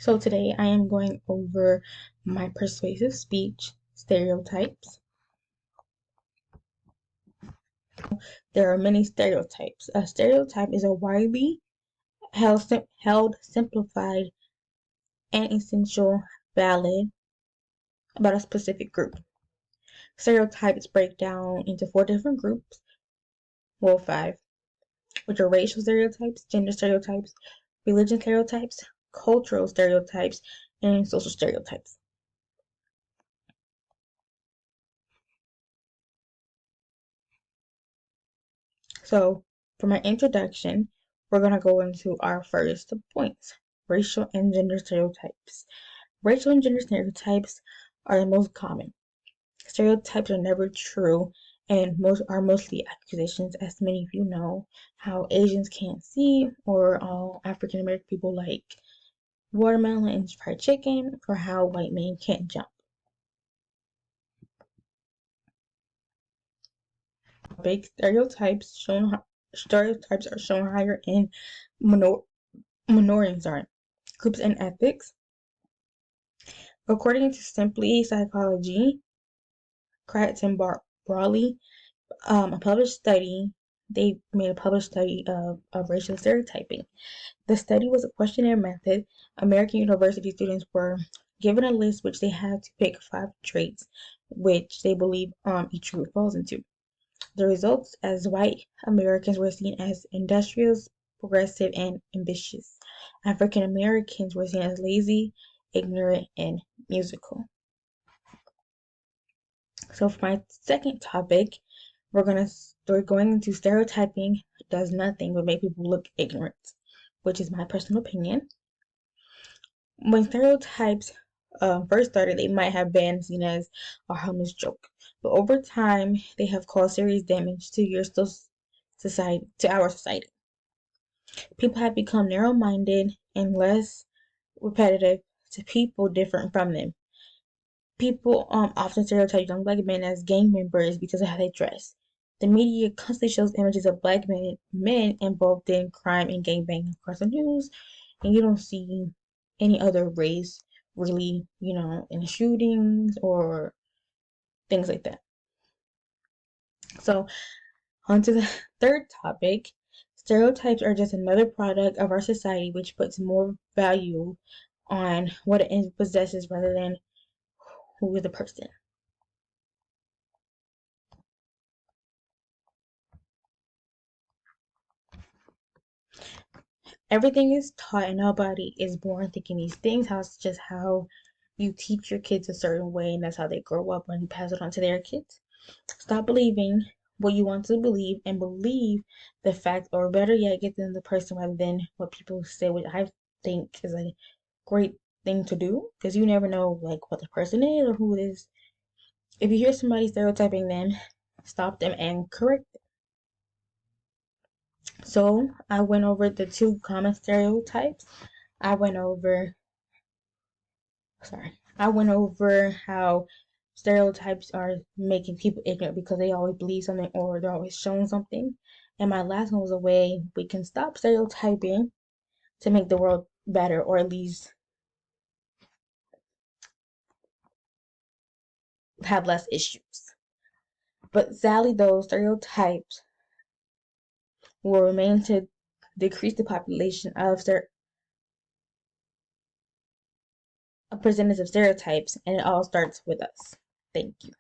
So today I am going over my persuasive speech stereotypes. There are many stereotypes. A stereotype is a widely held simplified, and essential valid about a specific group. Stereotypes break down into 4 different groups, well 5, which are racial stereotypes, gender stereotypes, religion stereotypes, cultural stereotypes, and social stereotypes. So for my introduction, we're going to go into our first points, racial and gender stereotypes. Racial and gender stereotypes are the most common. Stereotypes are never true and are mostly accusations, as many of you know, how Asians can't see, or all African American people like watermelon and fried chicken, or how white men can't jump. Big stereotypes are shown higher in minorities groups and ethics. According to Simply Psychology, Kratz and Brawley, a published study, they made a published study of racial stereotyping. The study was a questionnaire method. American university students were given a list which they had to pick 5 traits which they believe each group falls into. The results, as white Americans were seen as industrious, progressive, and ambitious. African Americans were seen as lazy, ignorant, and musical. So for my second topic, we're going into stereotyping does nothing but make people look ignorant, which is my personal opinion. When stereotypes first started, they might have been seen as a harmless joke, but over time, they have caused serious damage to our society. People have become narrow-minded and less repetitive to people different from them. People often stereotype young black men as gang members because of how they dress. The media constantly shows images of black men involved in crime and gangbanging across the news, and you don't see any other race really, in shootings or things like that. So, on to the third topic. Stereotypes are just another product of our society which puts more value on what it possesses rather than who is the person. Everything is taught and nobody is born thinking these things. It's just how you teach your kids a certain way, and that's how they grow up and pass it on to their kids. Stop believing what you want to believe and believe the fact, or better yet, get them the person rather than what people say, which I think is a great thing to do, because you never know like what the person is or who it is. If you hear somebody stereotyping them, stop them and correct them. So I went over the 2 common stereotypes. I went over how stereotypes are making people ignorant because they always believe something or they're always showing something. And my last one was a way we can stop stereotyping to make the world better, or at least have less issues. But sadly, those stereotypes will remain to decrease the population of a percentage of stereotypes, and it all starts with us. Thank you.